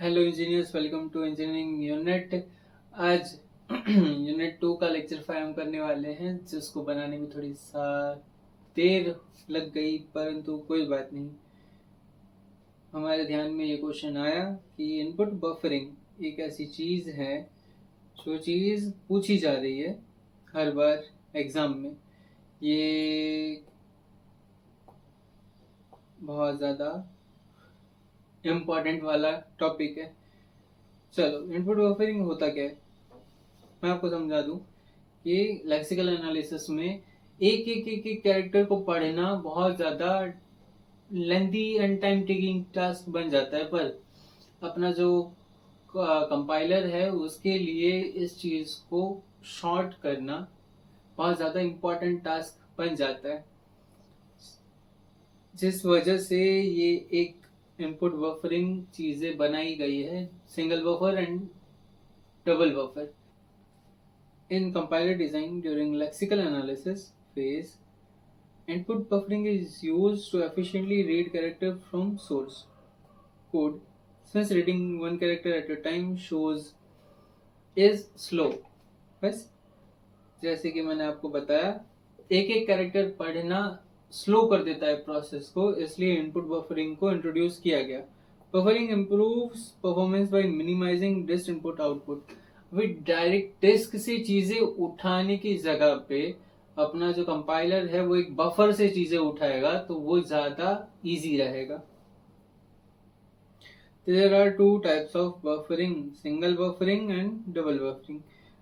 Hello engineers, welcome to engineering unit. आज unit 2 का lecture 5 हम करने वाले हैं, जिसको बनाने में थोड़ी सा देर लग गई, परंतु कोई बात नहीं। हमारे ध्यान में ये क्वेश्चन आया कि इनपुट बफरिंग एक ऐसी चीज़ है जो चीज़ पूछी जा रही है हर बार एग्ज़ाम में। ये बहुत ज़्यादा इम्पोर्टेंट वाला टॉपिक है। चलो, इनपुट बफरिंग होता क्या है मैं आपको समझा दूं। ये लेक्सिकल एनालिसिस में एक कैरेक्टर को पढ़ना बहुत ज़्यादा lengthy and time taking task बन जाता है, पर अपना जो कंपाइलर है उसके लिए इस चीज़ को शॉर्ट करना बहुत ज़्यादा इम्पोर्टेंट टास्क बन जाता है, जिस वजह से ये एक इनपुट बफरिंग चीज़ें बनाई गई है, single buffer and double buffer. In compiler design during lexical analysis phase, input buffering is used to efficiently read character from source code, since reading one character at a time shows is slow. बस जैसे कि मैंने आपको बताया, एक एक character पढ़ना slow कर देता है प्रोसेस को, इसलिए इनपुट बफरिंग को इंट्रोड्यूस किया गया। Buffering improves performance by minimising disk input output. अभी डायरेक्ट डिस्क से चीजें उठाने की जगह पे अपना जो कंपाइलर है वो एक बफर से चीजें उठाएगा, तो वो ज्यादा इजी रहेगा। There are two types of buffering, single buffering and double buffering.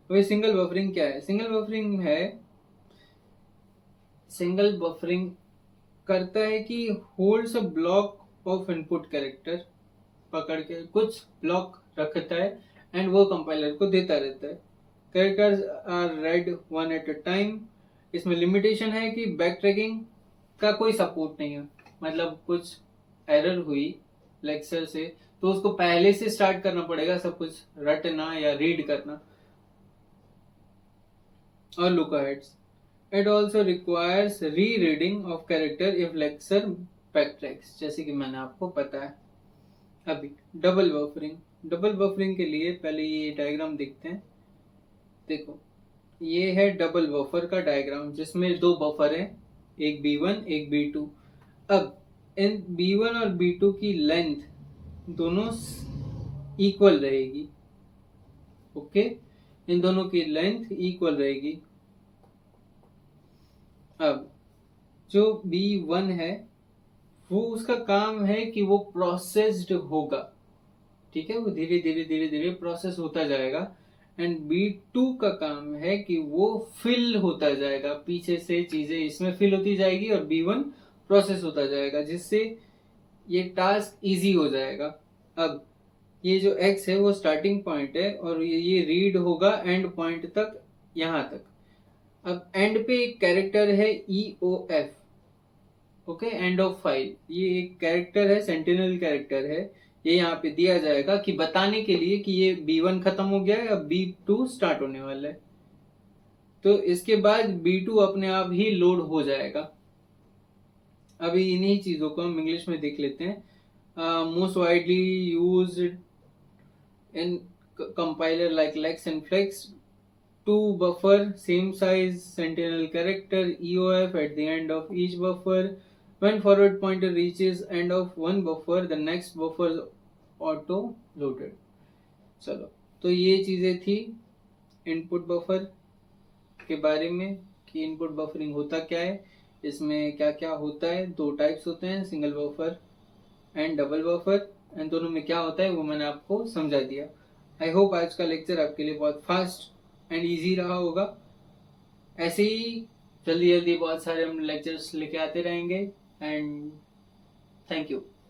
वही सिंगल बफरिंग क्या है? सिंगल बफरिंग है, सिंगल बफरिंग करता है कि holds a block of input character, पकड़ के कुछ ब्लॉक रखता है एंड वो कंपाइलर को देता रहता है। Characters are read one at a time. इसमें लिमिटेशन है कि बैक ट्रैकिंग का कोई सपोर्ट नहीं है, मतलब कुछ एरर हुई लेक्चर से तो उसको पहले से स्टार्ट करना पड़ेगा सब कुछ रटना या रीड करना। और लुक अहेड्स, इट ऑल्सो रिक्वायर्स री reading of character if lecture backtracks, जैसे कि मैंने आपको बताया। अभी डबल बफरिंग, डबल बफरिंग के लिए पहले ये डायग्राम देखते हैं। देखो, ये है डबल बफर का डायग्राम, जिसमें दो बफर है, एक B1 एक B2। अब इन B1 और B2 की लेंथ दोनों इक्वल रहेगी। ओके, इन दोनों की लेंथ इक्वल रहेगी। अब जो B1 है वो उसका काम है कि वो प्रोसेस्ड होगा, ठीक है, वो धीरे धीरे धीरे धीरे प्रोसेस होता जाएगा। एंड B2 का काम है कि वो फिल होता जाएगा, पीछे से चीजें इसमें फिल होती जाएगी और B1 प्रोसेस होता जाएगा, जिससे ये टास्क इजी हो जाएगा। अब ये जो x है वो स्टार्टिंग पॉइंट है और ये रीड होगा एंड पॉइंट तक, यहां तक। अब एंड पे एक कैरेक्टर है EOF, okay, end of file. ये एक कैरेक्टर है, सेंटिनल कैरेक्टर है। ये यहाँ पे दिया जाएगा कि बताने के लिए कि ये B1 खत्म हो गया है, अब B2 स्टार्ट होने वाला है। तो इसके बाद B2 अपने आप ही लोड हो जाएगा। अभी इन्हीं चीजों को हम इंग्लिश में देख लेते हैं। Most widely used in compiler like lex and flex to buffer same size sentinel character EOF at the end of each buffer. When forward pointer reaches end of one buffer, the next buffer is auto loaded. चलो, तो ये चीजें थी input buffer के बारे में कि input buffering होता क्या है, इसमें क्या क्या होता है। दो टाइप्स होते हैं, single buffer and double buffer, and दोनों में क्या होता है वो मैंने आपको समझा दिया। आई होप आज का लेक्चर आपके लिए बहुत फास्ट एंड इजी रहा होगा। ऐसे ही जल्दी जल्दी बहुत सारे हम लेक्चर्स लेके आते रहेंगे, एंड थैंक यू।